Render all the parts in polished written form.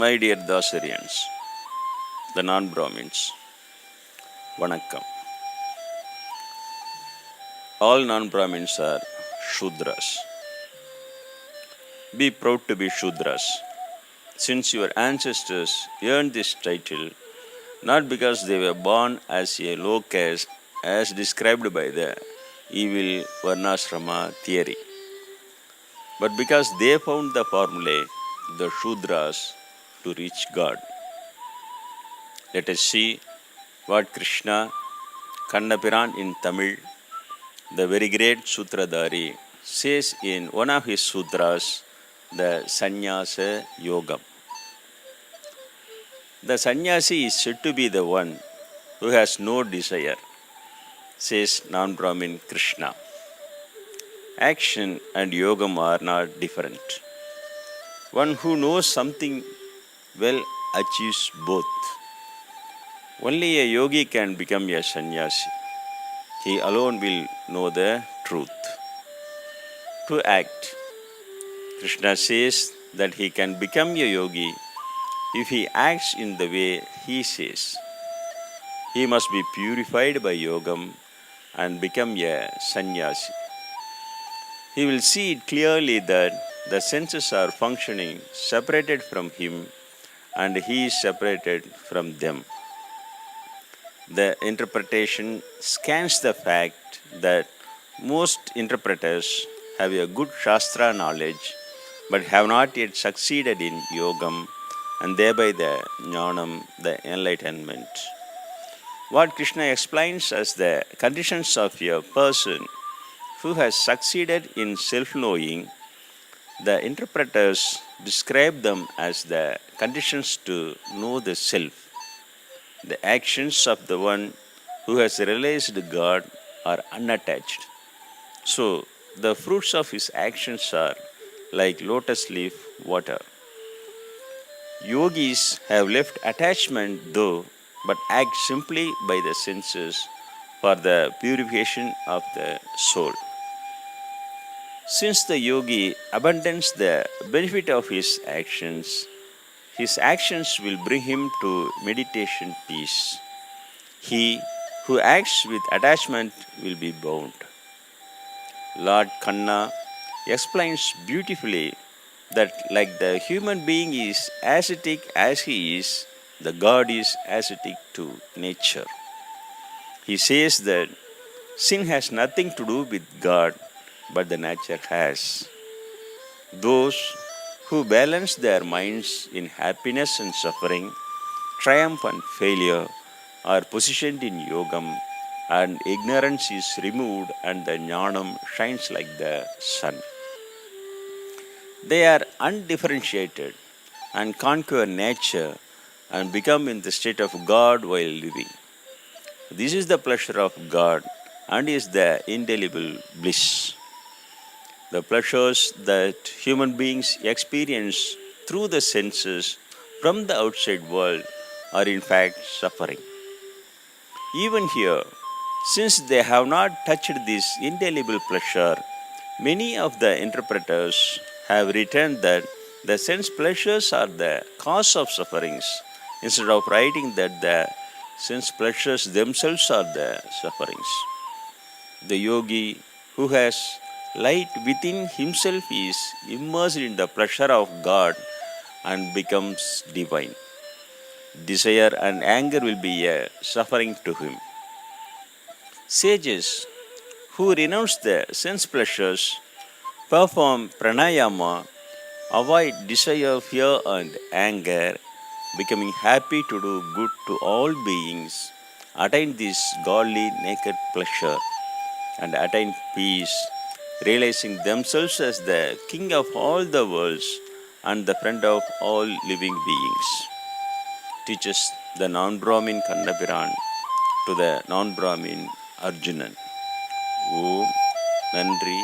My dear Dasarians, the non-Brahmins, Vanakkam. All non-Brahmins are Shudras. Be proud to be Shudras, since your ancestors earned this title not because they were born as a low caste as described by the evil Varnashrama theory, but because they found the formulae, the Shudras, to reach God. Let us see what Krishna, Kannapiran in Tamil, the very great Sutradhari, says in one of his sutras, the Sannyasa Yogam. The sannyasi is said to be the one who has no desire, says non-Brahmin Krishna. Action and yogam are not different. One who knows something well achieves both. Only a yogi can become a sannyasi. He alone will know the truth. To act, Krishna says that he can become a yogi if he acts in the way he says. He must be purified by yogam and become a sannyasi. He will see it clearly that the senses are functioning separated from him and he is separated from them. The interpretation scans the fact that most interpreters have a good Shastra knowledge but have not yet succeeded in yogam and thereby the jnanam, the enlightenment. What Krishna explains as the conditions of a person who has succeeded in self-knowing, the interpreters describe them as the conditions to know the self. The actions of the one who has realized God are unattached. So, the fruits of his actions are like lotus leaf water. Yogis have left attachment though, but act simply by the senses for the purification of the soul. Since the yogi abandons the benefit of his actions will bring him to meditation peace. He who acts with attachment will be bound. Lord Kanna explains beautifully that like the human being is ascetic as he is, the God is ascetic to nature. He says that sin has nothing to do with God, but the nature has. Those who balance their minds in happiness and suffering, triumph and failure, are positioned in yogam, and ignorance is removed and the jnanam shines like the sun. They are undifferentiated and conquer nature and become in the state of God while living. This is the pleasure of God and is the indelible bliss. The pleasures that human beings experience through the senses from the outside world are in fact suffering. Even here, since they have not touched this indelible pleasure, many of the interpreters have written that the sense pleasures are the cause of sufferings, instead of writing that the sense pleasures themselves are the sufferings. The yogi who has light within himself is immersed in the pleasure of God and becomes divine. Desire and anger will be a suffering to him. Sages who renounce the sense pleasures, perform pranayama, avoid desire, fear, and anger, becoming happy to do good to all beings, attain this godly naked pleasure, and attain peace, realizing themselves as the king of all the worlds and the friend of all living beings. Teaches the non-Brahmin Kannapiran to the non-Brahmin Arjunan. Om Nandri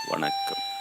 Vanakkam.